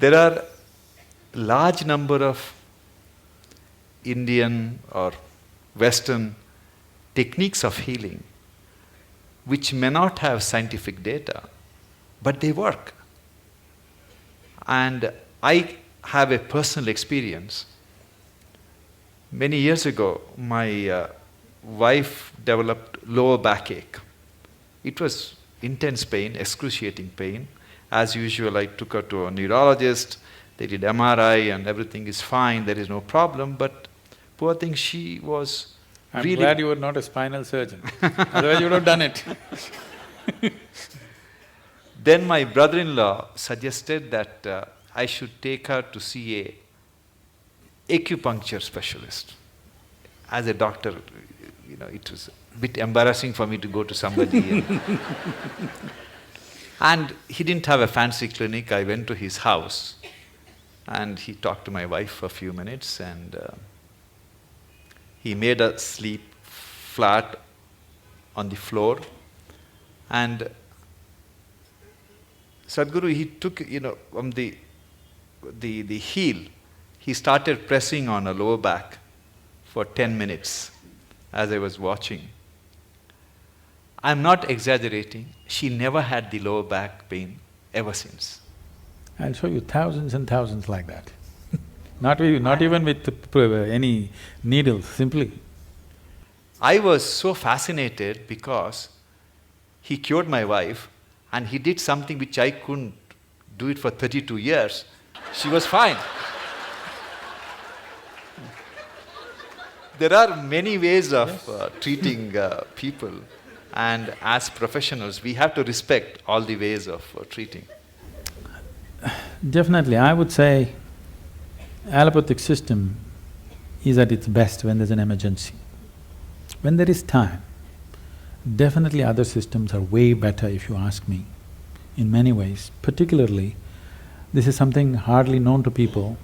There are large number of Indian or Western techniques of healing which may not have scientific data, but they work. And I have a personal experience. Many years ago, my wife developed lower backache. It was intense pain, excruciating pain. As usual, I took her to a neurologist. They did MRI and everything is fine, there is no problem, but poor thing, she was I'm really… glad you were not a spinal surgeon, otherwise you would have done it. Then my brother-in-law suggested that I should take her to see a acupuncture specialist. As a doctor, it was a bit embarrassing for me to go to somebody. And he didn't have a fancy clinic. I went to his house and he talked to my wife for a few minutes and he made her sleep flat on the floor. And Sadhguru, he took, from the heel, he started pressing on her lower back for 10 minutes as I was watching. I'm not exaggerating, she never had the lower back pain ever since. I'll show you thousands and thousands like that. Not even with any needles, simply. I was so fascinated because he cured my wife and he did something which I couldn't do it for 32 years. She was fine. There are many ways of treating people, and as professionals, we have to respect all the ways of treating. Definitely, I would say allopathic system is at its best when there's an emergency. When there is time, definitely other systems are way better if you ask me, in many ways. Particularly, this is something hardly known to people.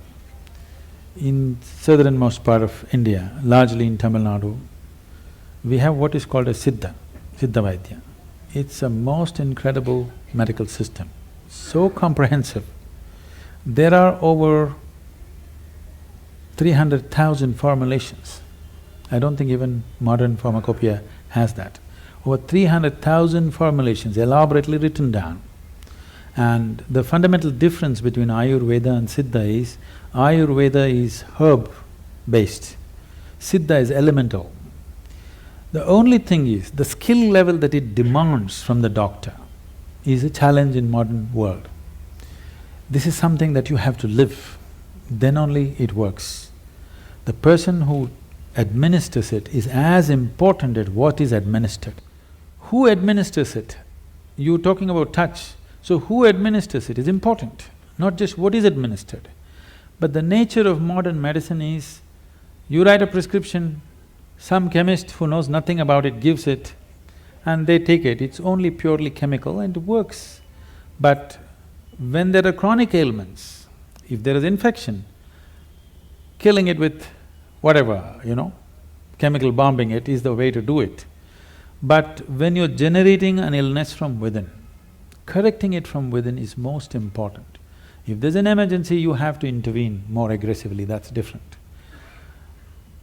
In southernmost part of India, largely in Tamil Nadu, we have what is called a Siddha Vaidya. It's a most incredible medical system, so comprehensive. There are over 300,000 formulations. I don't think even modern pharmacopoeia has that. Over 300,000 formulations elaborately written down. And the fundamental difference between Ayurveda and Siddha is, Ayurveda is herb-based, Siddha is elemental. The only thing is, the skill level that it demands from the doctor is a challenge in modern world. This is something that you have to live, then only it works. The person who administers it is as important as what is administered. Who administers it? You're talking about touch, so who administers it is important, not just what is administered. But the nature of modern medicine is, you write a prescription, some chemist who knows nothing about it gives it, and they take it. It's only purely chemical and it works. But when there are chronic ailments, if there is infection, killing it with whatever, chemical bombing it is the way to do it. But when you're generating an illness from within, correcting it from within is most important. If there's an emergency, you have to intervene more aggressively, that's different.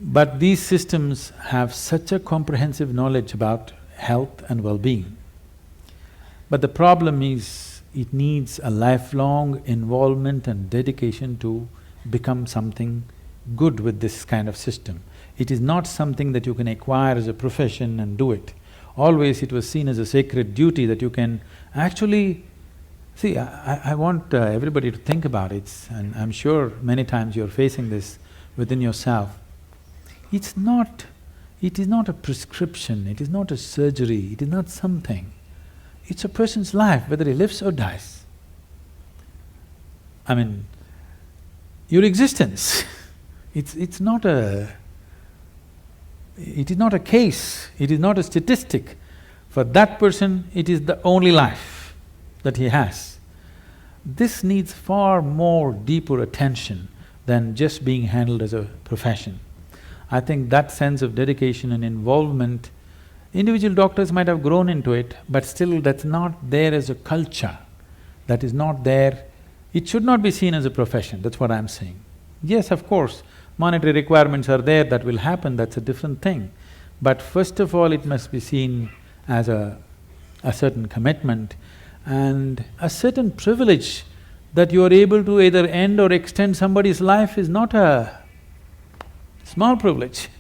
But these systems have such a comprehensive knowledge about health and well-being. But the problem is, it needs a lifelong involvement and dedication to become something good with this kind of system. It is not something that you can acquire as a profession and do it. Always it was seen as a sacred duty that you can actually… See, I want everybody to think about it, and I'm sure many times you're facing this within yourself. It is not a prescription, it is not a surgery, it is not something. It's a person's life, whether he lives or dies. I mean, your existence, it's not a… it is not a case, it is not a statistic. For that person, it is the only life that he has. This needs far more deeper attention than just being handled as a profession. I think that sense of dedication and involvement, individual doctors might have grown into it, but still that's not there as a culture, that is not there It should not be seen as a profession, that's what I'm saying. Yes, of course, monetary requirements are there, that will happen, that's a different thing. But first of all, it must be seen as a certain commitment and a certain privilege that you are able to either end or extend somebody's life is not a small privilege.